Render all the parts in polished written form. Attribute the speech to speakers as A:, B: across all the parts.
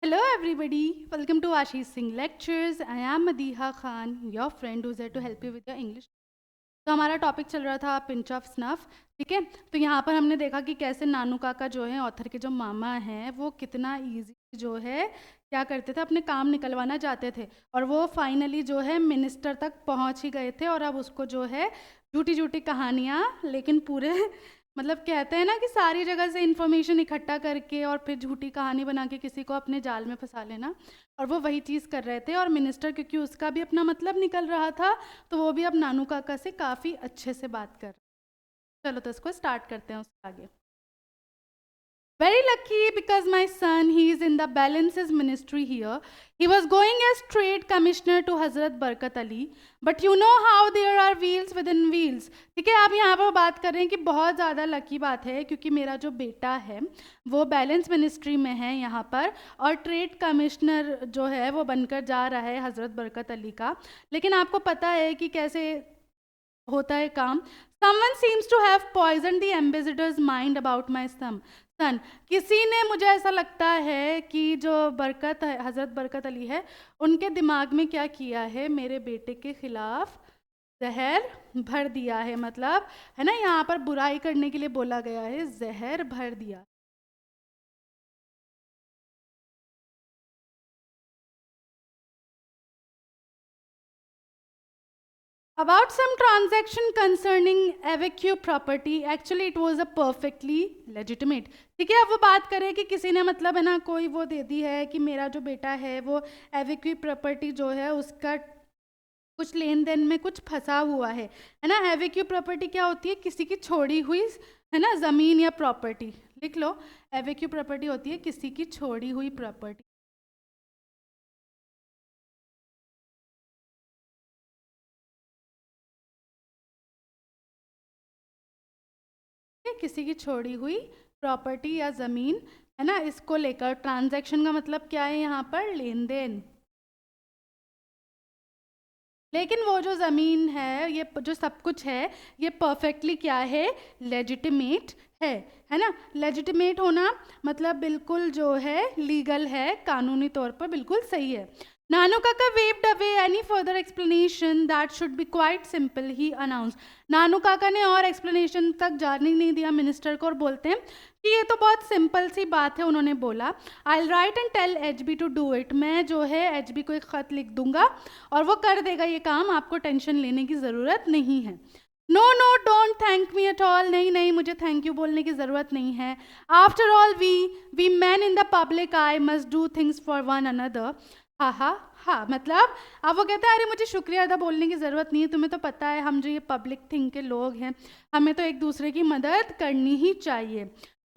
A: Hello everybody, welcome to Ashish Singh Lectures. I am Madiha Khan, your friend who's here to help you with your English. तो हमारा topic चल रहा था pinch of snuff, ठीक है। तो यहाँ पर हमने देखा कि कैसे नानू काका जो है ऑथर के जो मामा हैं वो कितना इजी जो है क्या करते थे, अपने काम निकलवाना चाहते थे और वो फाइनली जो है मिनिस्टर तक पहुँच ही गए थे। और अब उसको जो है झूठी झूठी कहानियाँ, लेकिन पूरे मतलब कहते हैं ना कि सारी जगह से इंफॉर्मेशन इकट्ठा करके और फिर झूठी कहानी बना के किसी को अपने जाल में फंसा लेना, और वो वही चीज़ कर रहे थे। और मिनिस्टर क्योंकि उसका भी अपना मतलब निकल रहा था तो वो भी अब नानू काका से काफ़ी अच्छे से बात कर। चलो तो इसको स्टार्ट करते हैं उसके आगे। Very lucky because my son, he is in the balances ministry here. He was going as trade commissioner to Hazrat Barkat Ali. But you know how there are wheels within wheels. ठीक है, आप यहाँ पर बात कर रहे हैं कि बहुत ज़्यादा लकी बात है क्योंकि मेरा जो बेटा है वो बैलेंस मिनिस्ट्री में है यहाँ पर, और ट्रेड कमिश्नर जो है वो बनकर जा रहा है हज़रत बरकत अली का। लेकिन आपको पता है कि कैसे होता है काम। Someone seems to have poisoned the ambassador's mind about my son. किसी ने, मुझे ऐसा लगता है कि जो बरकत है, हज़रत बरकत अली है, उनके दिमाग में क्या किया है, मेरे बेटे के खिलाफ जहर भर दिया है। मतलब है ना, यहाँ पर बुराई करने के लिए बोला गया है, जहर भर दिया। About some transaction concerning Avecue property, actually it was a perfectly legitimate. ठीक है, अब वो बात करें कि किसी ने मतलब है ना कोई वो दे दी है कि मेरा जो बेटा है वो एविक्यू प्रॉपर्टी जो है उसका कुछ लेन देन में कुछ फंसा हुआ है ना। एविक्यू प्रॉपर्टी क्या होती है, किसी की छोड़ी हुई है ना ज़मीन या प्रॉपर्टी। लिख लो, एविक्यू प्रॉपर्टी होती है किसी की छोड़ी हुई प्रॉपर्टी। किसी की छोड़ी हुई प्रॉपर्टी या ज़मीन है ना, इसको लेकर ट्रांजैक्शन का मतलब क्या है यहाँ पर, लेन देन। लेकिन वो जो ज़मीन है, ये जो सब कुछ है, ये परफेक्टली क्या है, लेजिटिमेट है ना। लेजिटिमेट होना मतलब बिल्कुल जो है लीगल है, कानूनी तौर पर बिल्कुल सही है। Nanu Kaka waved away any further explanation that should be quite simple, he announced. Nanu Kaka ने और एक्सप्लेनेशन तक जाने नहीं दिया मिनिस्टर को और बोलते हैं कि ये तो बहुत सिंपल सी बात है। उन्होंने बोला, I write and tell HB to do it, मैं जो है एचबी को एक ख़त लिख दूंगा और वो कर देगा ये काम, आपको टेंशन लेने की ज़रूरत नहीं है। No no don't thank me at all, नहीं नहीं मुझे थैंक यू बोलने की ज़रूरत नहीं है। After all we man in the public I must do things for one another. हाँ हाँ हाँ, मतलब अब वो कहता है अरे मुझे शुक्रिया अदा बोलने की ज़रूरत नहीं है, तुम्हें तो पता है हम जो ये पब्लिक थिंग के लोग हैं, हमें तो एक दूसरे की मदद करनी ही चाहिए।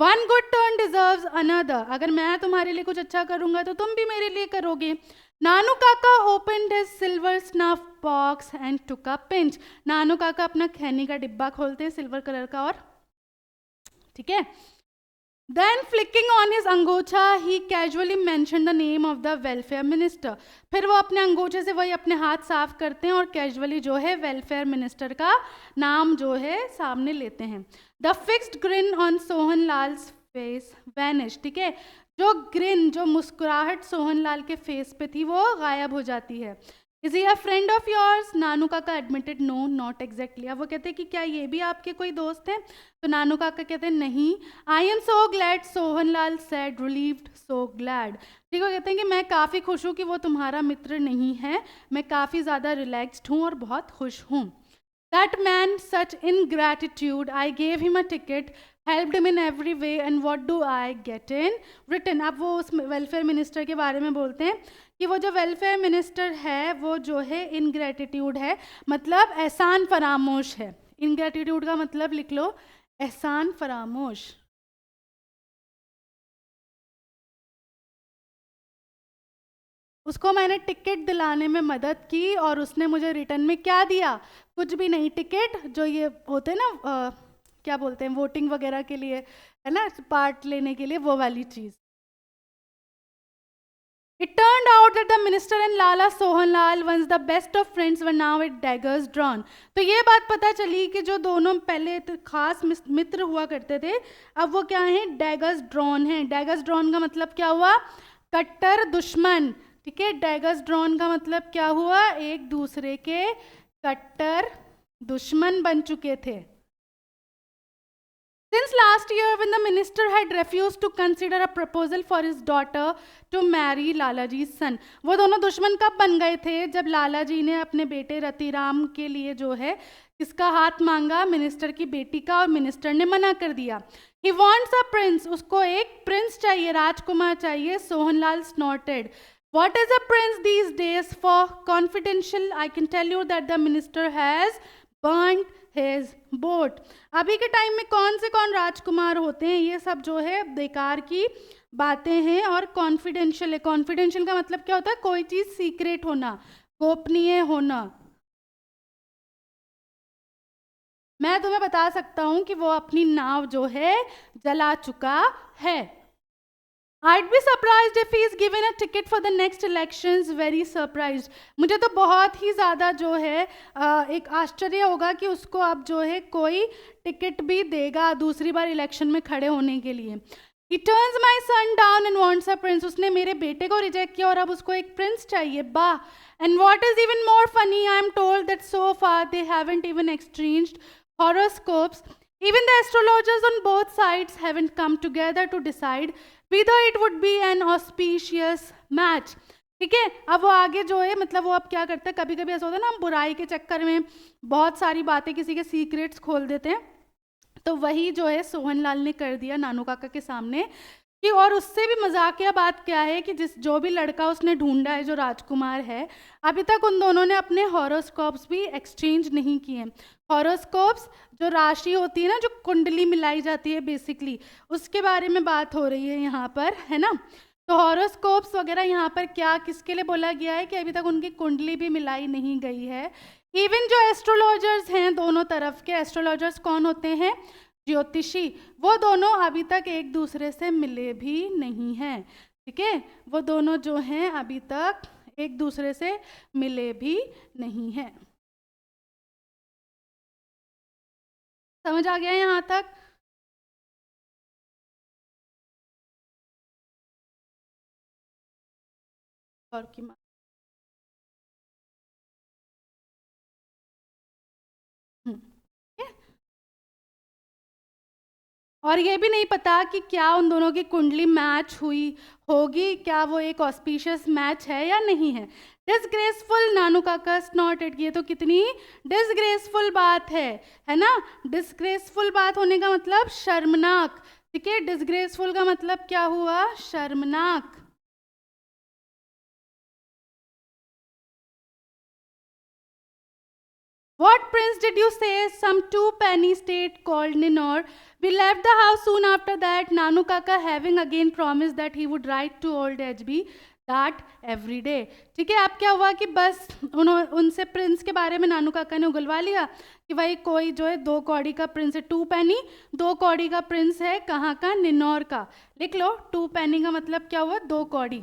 A: One good turn deserves another, अगर मैं तुम्हारे लिए कुछ अच्छा करूँगा तो तुम भी मेरे लिए करोगे। Nanu Kaka opened his silver snuff box and took a pinch. Nanu Kaka अपना खैनी का डिब्बा खोलते हैं सिल्वर कलर का, और ठीक है, Then flicking on his अंगोछा he casually mentioned the name of the welfare minister. फिर वो अपने अंगोछे से वही अपने हाथ साफ करते हैं और कैजुअली जो है वेलफेयर मिनिस्टर का नाम जो है सामने लेते हैं। The fixed green on Sohan Lals face vanish, ठीक है, जो ग्रिन, जो मुस्कुराहट सोहन लाल के फेस पे थी वो गायब हो जाती है। Is he a friend of yours, Nanu Kaka admitted no not exactly. अब वो कहते हैं कि क्या ये भी आपके कोई दोस्त हैं, तो नानू काका कहते हैं नहीं। I am so glad, Sohan Lal said relieved, so glad. ठीक है, कहते हैं कि मैं काफ़ी खुश हूँ कि वो तुम्हारा मित्र नहीं है, मैं काफ़ी ज़्यादा रिलैक्स्ड हूँ और बहुत खुश हूँ। That man, such ingratitude, I gave him a ticket, helped him in every way, and what do I get in return? अब वो उस वेलफेयर मिनिस्टर के बारे में बोलते हैं कि वो जो वेलफेयर मिनिस्टर है वो जो है इनग्रेटिट्यूड है, मतलब एहसान फरामोश है। इनग्रेटिट्यूड का मतलब लिख लो, एहसान फरामोश। उसको मैंने टिकट दिलाने में मदद की और उसने मुझे रिटर्न में क्या दिया, कुछ भी नहीं। टिकट जो ये होते हैं ना क्या बोलते हैं, वोटिंग वगैरह के लिए है ना, पार्ट लेने के लिए, वो वाली चीज़। It turned out that the minister and Lala Sohanlal, once the best of friends, were now at daggers drawn. तो ये बात पता चली कि जो दोनों पहले तो खास मित्र हुआ करते थे, अब वो क्या हैं, डैगर्स ड्रॉन हैं। डैगर्स ड्रॉन का मतलब क्या हुआ, कट्टर दुश्मन, ठीक है। डैगर्स ड्रॉन का मतलब क्या हुआ, एक दूसरे के कट्टर दुश्मन बन चुके थे। Since last year, when the minister had refused to consider a proposal for his daughter to marry लालाजी's son, वो दोनों दुश्मन कब बन गए थे, जब लालाजी ने अपने बेटे रतिराम के लिए जो है किसका हाथ मांगा, मिनिस्टर की बेटी का, और मिनिस्टर ने मना कर दिया। He wants a prince, उसको एक प्रिंस चाहिए, राजकुमार चाहिए। Sohanlal snorted. What is a prince these days? For confidential, I can tell you that the minister has burnt his boat. अभी के टाइम में कौन राजकुमार होते हैं, ये सब जो है बेकार की बातें हैं और कॉन्फिडेंशियल है। कॉन्फिडेंशियल का मतलब क्या होता है, कोई चीज सीक्रेट होना, गोपनीय होना। मैं तुम्हें बता सकता हूं कि वो अपनी नाव जो है जला चुका है। I'd be surprised if he's given a ticket for the next elections. Very surprised. मुझे तो बहुत ही ज़्यादा जो है एक आश्चर्य होगा कि उसको अब जो है कोई टिकट भी देगा दूसरी बार इलेक्शन में खड़े होने के लिए। He turns my son down and wants a prince. उसने मेरे बेटे को रिजेक्ट किया और अब उसको एक प्रिंस चाहिए। वाह! And what is even more funny, I am told that so far they haven't even exchanged horoscopes. Even the astrologers on both sides haven't come together to decide whether it would be an auspicious match. ठीक है, अब वो आगे जो है मतलब वो अब क्या करता है, कभी कभी ऐसा होता है ना, हम बुराई के चक्कर में बहुत सारी बातें, किसी के सीक्रेट्स खोल देते हैं। तो वही जो है सोहनलाल ने कर दिया नानू काका के सामने कि, और उससे भी मजाकिया बात क्या है कि जो भी लड़का उसने ढूंढा है जो राजकुमार है, अभी तक उन दोनों ने अपने हॉरोस्कोप्स भी एक्सचेंज नहीं किए। हॉरोस्कोप्स जो राशि होती है ना, जो कुंडली मिलाई जाती है बेसिकली, उसके बारे में बात हो रही है यहाँ पर, है ना। तो हॉरोस्कोप्स वगैरह यहाँ पर क्या किसके लिए बोला गया है कि अभी तक उनकी कुंडली भी मिलाई नहीं गई है। इवन जो एस्ट्रोलॉजर्स हैं, दोनों तरफ के एस्ट्रोलॉजर्स कौन होते हैं, ज्योतिषी, वो दोनों अभी तक एक दूसरे से मिले भी नहीं हैं। ठीक है, वो दोनों जो हैं अभी तक एक दूसरे से मिले भी नहीं हैं। समझ आ गया यहाँ तक? और की और ये भी नहीं पता कि क्या उन दोनों की कुंडली मैच हुई होगी, क्या वो एक ऑस्पिशियस मैच है या नहीं है। डिसग्रेसफुल, नानू काका स्नॉटेड। ये तो कितनी डिसग्रेसफुल बात है ना। डिसग्रेसफुल बात होने का मतलब शर्मनाक। ठीक है, डिसग्रेसफुल का मतलब क्या हुआ, शर्मनाक। What prince did you say? Some 2-penny state called Ninor. We left the house soon after that, Nanu Kaka having again promised that he would write to old HB that every day. ठीक है, अब क्या हुआ कि बस उनसे Prince के बारे में नानू काका ने उगलवा लिया कि भाई कोई जो है 2 कौड़ी का प्रिंस है। 2 पेनी, 2 कौड़ी का प्रिंस है, कहाँ का, निन्नौर का। लिख लो, 2 पेनी का मतलब क्या हुआ, 2 कौड़ी।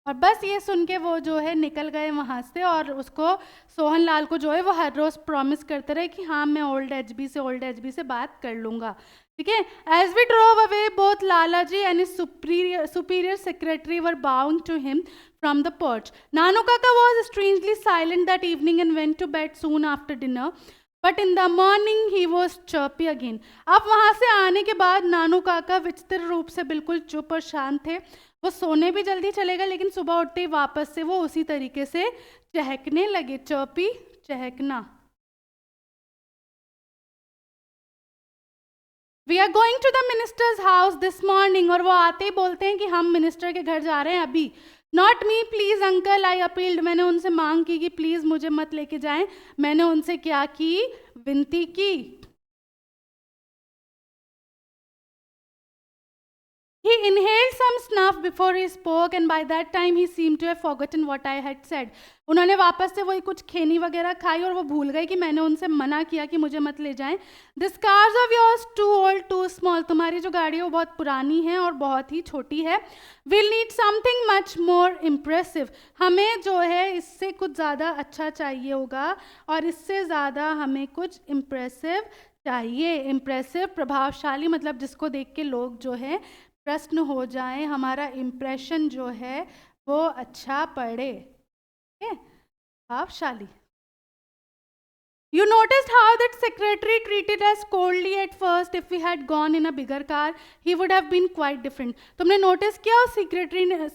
A: और बस ये सुन के वो जो है निकल गए वहाँ से, और उसको सोहनलाल को जो है वो हर रोज प्रॉमिस करते रहे कि हाँ मैं ओल्ड एचबी से बात कर लूँगा। ठीक है, as we drove away both Lalaji and his superior secretary were bound to him from the perch. Nanu Kaka was strangely silent that evening and went to bed soon after dinner, but in the morning he was chirpy again. अब वहाँ से आने के बाद नानू काका विचित्र रूप से बिल्कुल चुप और शांत थे। वो सोने भी जल्दी चले गए, लेकिन सुबह उठते ही वापस से वो उसी तरीके से चहकने लगे। चर्पी, चहकना। We are going to the minister's house this morning. और वो आते ही बोलते हैं कि हम मिनिस्टर के घर जा रहे हैं अभी। Not me please uncle, I appealed. मैंने उनसे मांग की कि प्लीज मुझे मत लेके जाएं। मैंने उनसे क्या की, विनती की। He inhaled some snuff before he spoke and by that time he seemed to have forgotten what I had said. उन्होंने वापस से वही कुछ खेनी वगैरह खाई और वो भूल गए कि मैंने उनसे मना किया कि मुझे मत ले जाएं। This cars of yours too old, too small. तुम्हारी जो गाड़ी है वो बहुत पुरानी है और बहुत ही छोटी है। We'll need something much more impressive. हमें जो है इससे कुछ ज़्यादा अच्छा चाहिए होगा, और इससे ज़्यादा हमें कुछ impressive चाहिए। Impressive, प्रभावशाली, मतलब जिसको देख के लोग जो है प्रश्न हो जाएं, हमारा इम्प्रेशन जो है वो अच्छा पड़े। भावशाली। You noticed how that secretary treated us coldly at first. If we had gone in a bigger car, he would have been quite different. तुमने नोटिस किया उस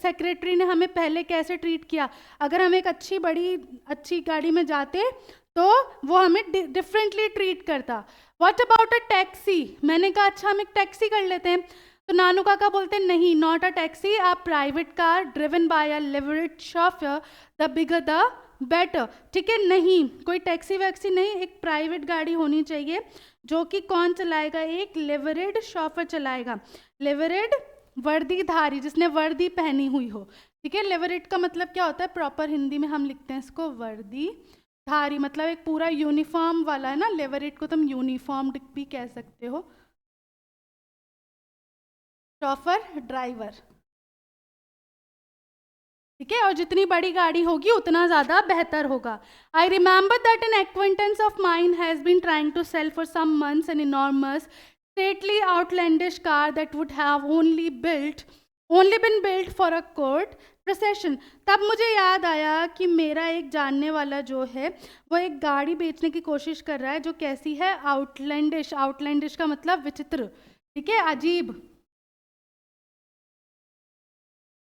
A: सेक्रेटरी ने हमें पहले कैसे ट्रीट किया? अगर हम एक अच्छी गाड़ी में जाते तो वो हमें डिफरेंटली ट्रीट करता। What about a taxi? मैंने कहा अच्छा हम एक टैक्सी कर लेते हैं। तो नानू काका बोलते नहीं, not a taxi, a private car driven by a liveried chauffeur, the bigger the better. ठीक है, नहीं कोई टैक्सी वैक्सी नहीं, एक प्राइवेट गाड़ी होनी चाहिए जो कि कौन चलाएगा? एक लिवरेड शॉफर चलाएगा। लिवरेड वर्दीधारी, जिसने वर्दी पहनी हुई हो। ठीक है, लिवरेड का मतलब क्या होता है? प्रॉपर हिंदी में हम लिखते हैं इसको वर्दीधारी, मतलब एक पूरा यूनिफॉर्म वाला है ना। लिवरेड को तुम यूनिफॉर्म्ड भी कह सकते हो। Chauffeur driver. ठीक है, और जितनी बड़ी गाड़ी होगी उतना ज़्यादा बेहतर होगा। I remember that an acquaintance of mine has been trying to sell for some months an enormous stately outlandish car that would have only been built for a court procession. तब मुझे याद आया कि मेरा एक जानने वाला जो है वो एक गाड़ी बेचने की कोशिश कर रहा है जो कैसी है? आउटलैंडिश। आउटलैंडिश का मतलब विचित्र, ठीक है, अजीब,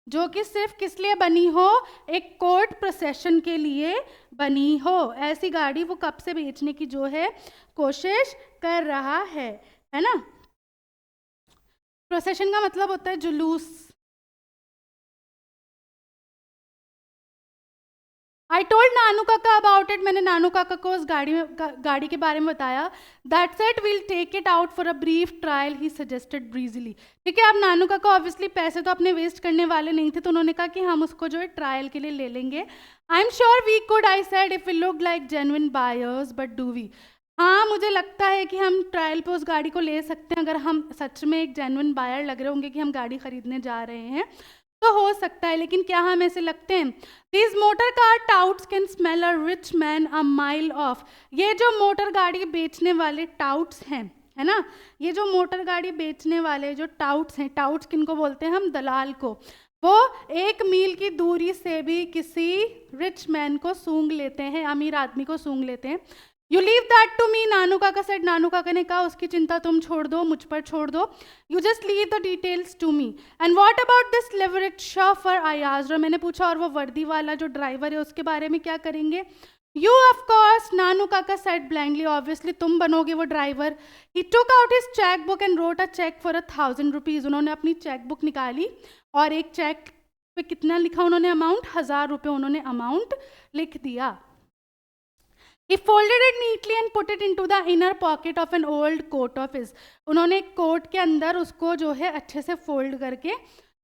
A: जो कि सिर्फ किस लिए बनी हो? एक कोर्ट प्रोसेशन के लिए बनी हो। ऐसी गाड़ी वो कब से बेचने की जो है कोशिश कर रहा है ना। प्रोसेशन का मतलब होता है जुलूस। आई टोल्ड नानू काका अबाउट इट। मैंने नानू काका को उस गाड़ी के बारे में बताया। That's it, we'll take it out for a brief trial, he suggested breezily. ठीक है, अब नानू काका ऑब्वियसली पैसे तो अपने वेस्ट करने वाले नहीं थे, तो उन्होंने कहा कि हम उसको जो है ट्रायल के लिए ले लेंगे। I am sure we could, I said, if we look like genuine buyers, but do we? हाँ, मुझे लगता है कि हम ट्रायल पे उस गाड़ी को ले सकते हैं अगर हम सच में एक जेन्युइन बायर लग रहे होंगे कि हम गाड़ी खरीदने जा रहे हैं तो हो सकता है। लेकिन क्या हम ऐसे लगते हैं? These motor car touts can smell a rich man a mile off. ये जो मोटर गाड़ी बेचने वाले टाउट्स हैं, है ना, ये जो मोटर गाड़ी बेचने वाले जो टाउट्स हैं, टाउट्स किनको बोलते हैं हम? दलाल को। वो 1 मील की दूरी से भी किसी रिच मैन को सूंघ लेते हैं, अमीर आदमी को सूंघ लेते हैं। You leave that to me, Nanu Kaka said. नानू काका ने कहा उसकी चिंता तुम छोड़ दो, मुझ पर छोड़ दो। You just leave the details to me. And what about this liveried chauffeur, I asked. मैंने पूछा और वो वर्दी वाला जो ड्राइवर है उसके बारे में क्या करेंगे? You of course, Nanu Kaka said blankly, obviously तुम बनोगे वो driver. He took out his cheque book and wrote a cheque for 1000 rupees. उन्होंने अपनी चेक बुक निकाली और एक चेक पे कितना लिखा उन्होंने? अमाउंट, 1000 रुपये उन्होंने अमाउंट लिख दिया। He folded it neatly and put it into the inner pocket of an old coat of his. उन्होंने कोट के अंदर उसको जो है अच्छे से फोल्ड करके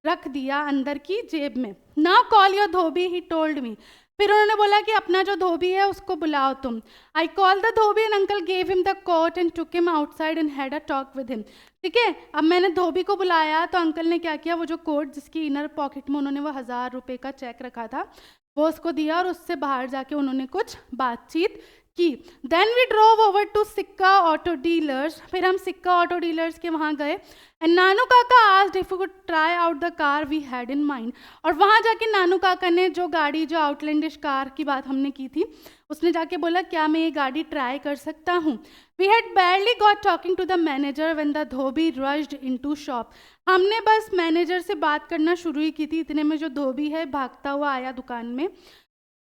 A: रख दिया अंदर की जेब में। Now call your Dhobi, he told me. फिर उन्होंने बोला कि अपना जो धोबी है उसको बुलाओ तुम। I called the Dhobi and uncle gave him the coat and took him outside and had a talk with him. ठीक है, अब मैंने धोबी को बुलाया तो अंकल ने क्या किया? वो जो कोट जिसकी इनर पॉकेट में उन्होंने वो 1000 रुपये का चेक रखा था वो उसको दिया और उससे बाहर जाके उन्होंने कुछ बातचीत की। Then we drove over to Sikka auto dealers. फिर हम सिक्का ऑटो डीलर्स के वहाँ गए। And Nanu Kaka asked if we could try out the car we had in mind. और वहाँ जाके नानू काका ने जो गाड़ी, जो आउटलैंडिश कार की बात हमने की थी, उसने जाके बोला क्या मैं ये गाड़ी ट्राई कर सकता हूँ? We had barely got talking to the manager when the dhobi rushed into shop. हमने बस मैनेजर से बात करना शुरू ही की थी, इतने में जो धोबी है भागता हुआ आया दुकान में,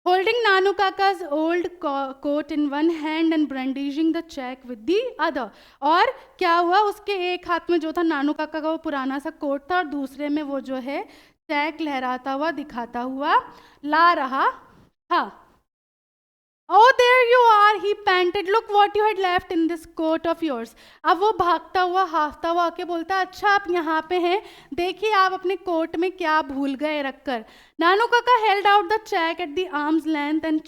A: holding Nanu Kaka's old coat in one hand and brandishing the check with the other. और क्या हुआ? उसके एक हाथ में जो था नानू काका का वो पुराना सा कोट था और दूसरे में वो जो है चेक लहराता हुआ दिखाता हुआ ला रहा था। Oh, there you are, he panted. Look what you had left in this coat of yours. अब वो भागता हुआ हाफता हुआ आके बोलता, अच्छा आप यहाँ पे हैं, देखिए आप अपने कोट में क्या भूल गए रखकर। नानू काका held out the check at the arm's length and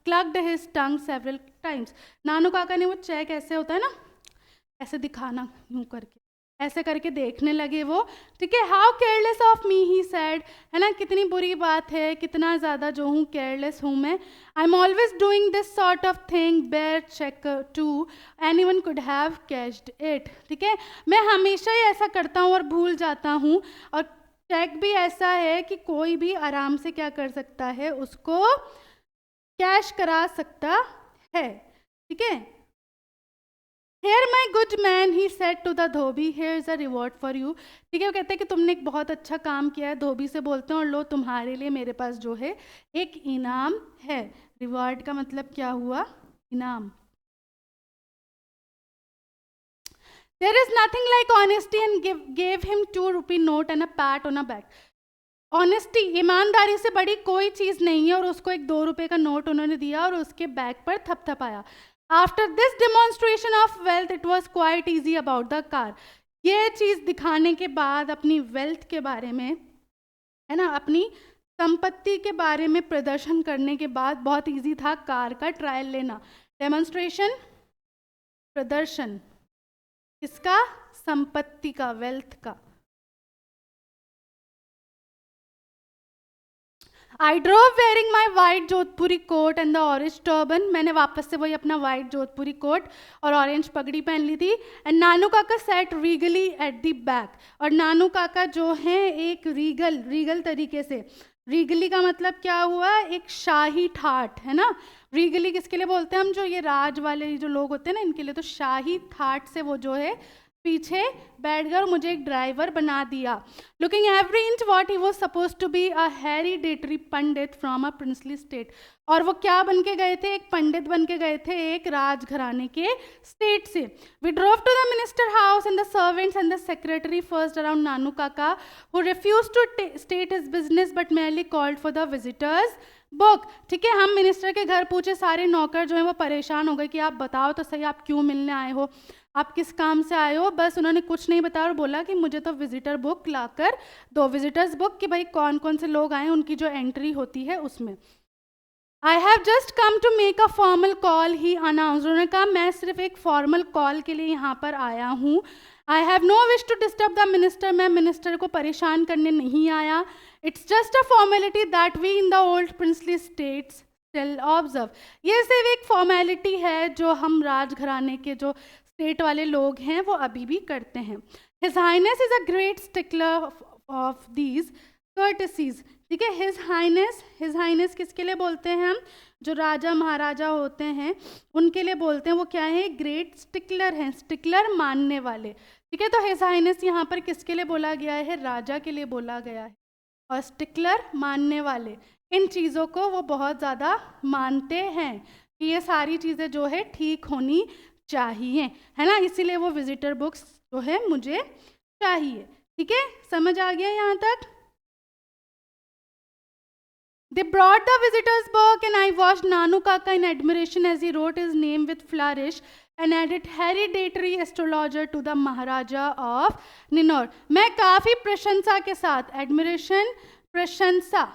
A: clucked his tongue several times. नानू काका ने वो चेक ऐसे होता है ना, ऐसे दिखाना यूं करके, ऐसे करके देखने लगे वो। ठीक है, how careless of me, he said, bad, है ना, कितनी बुरी बात है, कितना ज़्यादा जो हूँ केयरलेस हूँ मैं. I am always doing this sort of thing, bearer cheque too, anyone could have cashed it. ठीक है, मैं हमेशा ही ऐसा करता हूँ और भूल जाता हूँ, और चेक भी ऐसा है कि कोई भी आराम से क्या कर सकता है, उसको कैश करा सकता है. ठीक है, Here my good man, he said to the Dhobi, here is a reward for you. ठीक है, वो कहते हैं कि तुमने एक बहुत अच्छा काम किया है, धोबी से बोलते हैं, और लो तुम्हारे लिए मेरे पास जो है एक इनाम है. रिवॉर्ड का मतलब क्या हुआ, इनाम. There is nothing like honesty and gave him 2 rupee note and a pat on a back. Honesty, ईमानदारी से बड़ी कोई चीज़ नहीं है, और उसको एक 2 रुपये का नोट उन्होंने दिया और उसके बैग पर थपथपाया. After this demonstration of wealth it was quite easy about the car. ये चीज़ दिखाने के बाद, अपनी वेल्थ के बारे में, है ना, अपनी संपत्ति के बारे में प्रदर्शन करने के बाद बहुत ईजी था कार का ट्रायल लेना. डेमोन्स्ट्रेशन, प्रदर्शन किसका, संपत्ति का, वेल्थ का. I drove wearing my white Jodhpuri coat and the orange turban. मैंने वापस से वही अपना वाइट जोधपुरी कोट और ऑरेंज पगड़ी पहन ली थी. And Nanu Kaka sat regally at the back. और नानू काका जो हैं एक रीगल तरीके से, रीगली का मतलब क्या हुआ, एक शाही ठाठ, है ना. रीगली किसके लिए बोलते हैं हम, जो ये राज वाले जो लोग होते हैं ना, इनके लिए. तो शाही ठाठ से वो जो है पीछे बैठ गया और मुझे एक ड्राइवर बना दिया. Looking every inch what he was suppose to be a hereditary pandit from a princely state. और वो क्या बन के गए थे, एक पंडित बन के गए थे एक राजघराने के स्टेट से. We drove to the minister house and the servants and the secretary fussed around Nanu Kaka, who refuse to state his business but merely called for the visitors book. ठीक है, हम मिनिस्टर के घर पूछे, सारे नौकर जो हैं वो परेशान हो गए कि आप बताओ तो सही, आप क्यों मिलने आए हो, आप किस काम से आए हो. बस उन्होंने कुछ नहीं बताया और बोला कि मुझे तो विजिटर बुक लाकर दो, विजिटर्स बुक, कि भाई कौन कौन से लोग आए, उनकी जो एंट्री होती है उसमें. I have just come to make a formal call, he announce. उन्होंने कहा मैं सिर्फ एक फॉर्मल कॉल के लिए यहाँ पर आया हूँ. I have no wish to disturb the minister. मैं मिनिस्टर को परेशान करने नहीं आया. It's just a formality that we in the old princely states still observe. ये सिर्फ एक फॉर्मेलिटी है जो हम राजघराने के जो स्टेट वाले लोग हैं वो अभी भी करते हैं. His highness is a great stickler of these courtesies. ठीक है, हिज हाइनेस किसके लिए बोलते हैं हम, जो राजा महाराजा होते हैं उनके लिए बोलते हैं. वो क्या है, ग्रेट स्टिकलर हैं, स्टिकलर मानने वाले. ठीक है, तो हिज हाइनेस यहाँ पर किसके लिए बोला गया है, राजा के लिए बोला गया है. और स्टिकलर मानने वाले, इन चीज़ों को वो बहुत ज़्यादा मानते हैं कि ये सारी चीज़ें जो है ठीक होनी चाहिए, है ना. इसीलिए वो विजिटर बुक्स जो है मुझे चाहिए. ठीक है, समझ आ गया यहाँ तक. They brought the visitors book and I watched Nanu Kaka in admiration as he wrote his name with flourish and added hereditary astrologer to the Maharaja of Ninor. मैं काफ़ी प्रशंसा के साथ, admiration, प्रशंसा,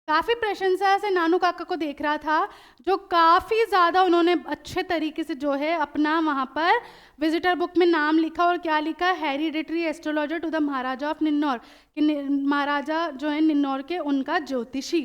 A: काफ़ी प्रशंसा से नानू काका को देख रहा था, जो काफ़ी ज़्यादा उन्होंने अच्छे तरीके से जो है अपना वहाँ पर विजिटर बुक में नाम लिखा. और क्या लिखा, hereditary astrologer to the Maharaja of Ninnaur, कि महाराजा जो है निन्नौर के उनका ज्योतिषी.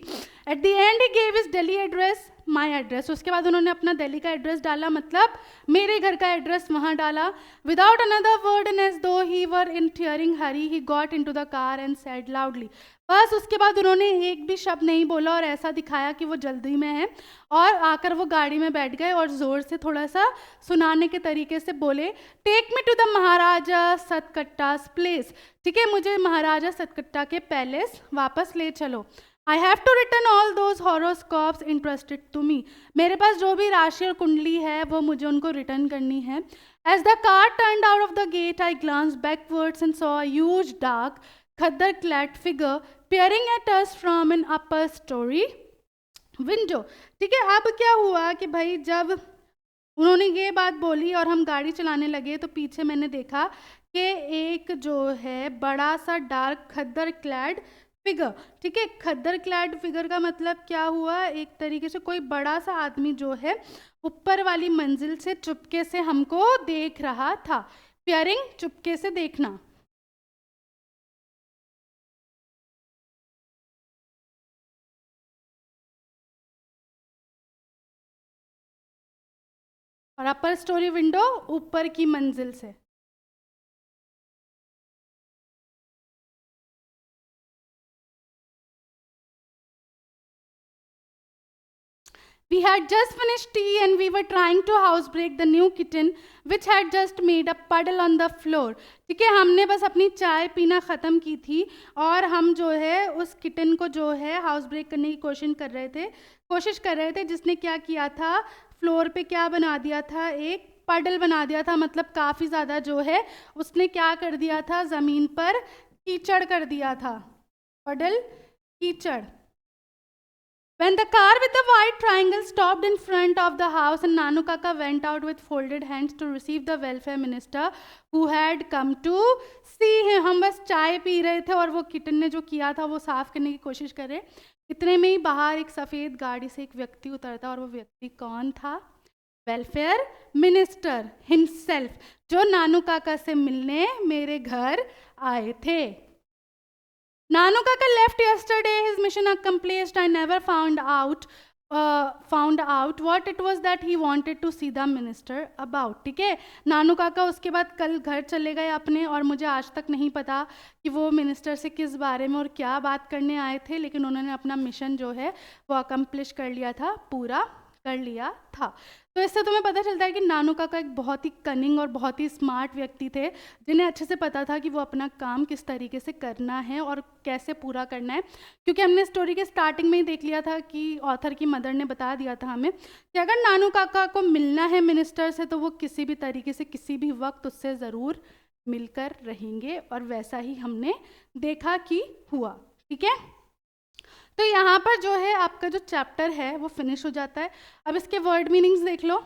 A: At the end he gave his Delhi address, my address. उसके बाद उन्होंने अपना दिल्ली का एड्रेस डाला, मतलब मेरे घर का एड्रेस वहाँ डाला. Without another word and as though he were in tearing hurry he got into the car and said loudly. बस उसके बाद उन्होंने एक भी शब्द नहीं बोला और ऐसा दिखाया कि वो जल्दी में है, और आकर वो गाड़ी में बैठ गए और ज़ोर से थोड़ा सा सुनाने के तरीके से बोले, take me to the Maharaja Satkatta's place. ठीक है, मुझे महाराजा सतकट्टा के पैलेस वापस ले चलो. I have to return all those horoscopes interested to me. मेरे पास जो भी राशि और कुंडली है वो मुझे उनको रिटर्न करनी है. As the car turned out of the gate I glance backwards and saw a huge dark khaddar clad figure peering at us from an upper story window. ठीक है, अब क्या हुआ कि भाई जब उन्होंने ये बात बोली और हम गाड़ी चलाने लगे तो पीछे मैंने देखा कि एक जो है बड़ा सा डार्क खद्दर क्लैड फिगर, ठीक है। खद्दर क्लैड फिगर का मतलब क्या हुआ, एक तरीके से कोई बड़ा सा आदमी जो है ऊपर वाली मंजिल से चुपके से हमको देख रहा था। पियरिंग, चुपके से देखना। और अपर स्टोरी विंडो, ऊपर की मंजिल से। We had just finished tea and we were trying to housebreak the new kitten which had just made a puddle on the floor. ठीक है, हमने बस अपनी चाय पीना ख़त्म की थी और हम जो है उस किटन को जो है हाउस ब्रेक करने की कोशिश कर रहे थे जिसने क्या किया था, फ्लोर पे क्या बना दिया था, एक पडल बना दिया था। मतलब काफ़ी ज़्यादा जो है उसने क्या कर दिया था, ज़मीन पर कीचड़ कर दिया था। पडल, कीचड़। When the car with the white triangle stopped in front of the house and Nanu Kaka went out with folded hands to receive the welfare minister who had come to see him. हम बस चाय P रहे थे और वो kitten ने जो किया था वो साफ करने की कोशिश कर रहे। इतने में ही बाहर एक सफ़ेद गाड़ी से एक व्यक्ति उतरता और वो व्यक्ति कौन था? वेलफेयर मिनिस्टर हिमसेल्फ, जो नानू काका से मिलने मेरे घर आए थे। Nanu Kaka left yesterday, his mission accomplished. I never found out what it was that he wanted to see the minister about. ठीक है, नानू काका उसके बाद कल घर चले गए अपने और मुझे आज तक नहीं पता कि वो मिनिस्टर से किस बारे में और क्या बात करने आए थे, लेकिन उन्होंने अपना मिशन जो है वो अकम्प्लिश कर लिया था, पूरा कर लिया था। तो इससे तुम्हें पता चलता है कि नानू काका एक बहुत ही कनिंग और बहुत ही स्मार्ट व्यक्ति थे जिन्हें अच्छे से पता था कि वो अपना काम किस तरीके से करना है और कैसे पूरा करना है। क्योंकि हमने स्टोरी के स्टार्टिंग में ही देख लिया था कि ऑथर की मदर ने बता दिया था हमें कि अगर नानू काका को मिलना है मिनिस्टर से तो वो किसी भी तरीके से किसी भी वक्त उससे ज़रूर मिलकर रहेंगे, और वैसा ही हमने देखा कि हुआ। ठीक है, तो यहाँ पर जो है आपका जो चैप्टर है वो फिनिश हो जाता है। अब इसके वर्ड मीनिंग्स देख लो।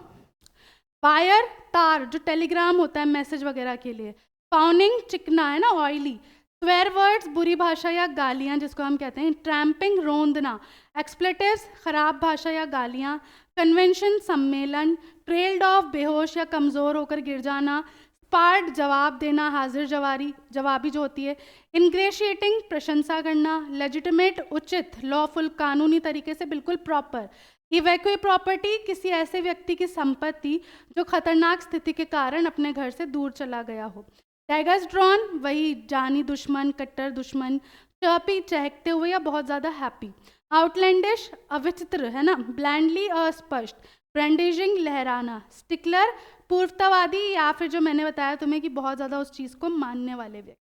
A: वायर, तार, जो टेलीग्राम होता है मैसेज वगैरह के लिए। पाउनिंग, चिकना है ना, ऑयली। स्वेयर वर्ड्स, बुरी भाषा या गालियाँ जिसको हम कहते हैं। ट्रैम्पिंग, रोंदना। एक्सप्लेटिव्स, खराब भाषा या गालियाँ। कन्वेंशन, सम्मेलन। ट्रेल्ड ऑफ, बेहोश या कमज़ोर होकर गिर जाना। स्पार्ट, जवाब देना, हाजिर जवाबी जो होती है। इनग्रेशिएटिंग, प्रशंसा करना। लेजिटिमेट, उचित, लॉफुल, कानूनी तरीके से बिल्कुल प्रॉपर। इवैक्यूए प्रॉपर्टी, किसी ऐसे व्यक्ति की संपत्ति जो खतरनाक स्थिति के कारण अपने घर से दूर चला गया हो। डैगर्स ड्रॉन, वही जानी दुश्मन, कट्टर दुश्मन। चर्पी, चहकते हुए या बहुत ज़्यादा हैप्पी। आउटलैंडिश, अविचित्र है ना। ब्लैंडली, अस्पष्ट। ब्रांडिजिंग, लहराना। स्टिकलर, पूर्वतावादी या फिर जो मैंने बताया तुम्हें कि बहुत ज़्यादा उस चीज़ को मानने वाले व्यक्ति।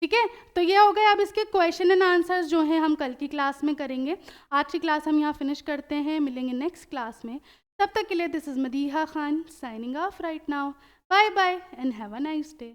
A: ठीक है, तो ये हो गए। अब इसके क्वेश्चन एंड आंसर्स जो हैं हम कल की क्लास में करेंगे। आज की क्लास हम यहाँ फिनिश करते हैं, मिलेंगे नेक्स्ट क्लास में। तब तक के लिए this is Madiha Khan signing off right now. Bye bye and have a nice day.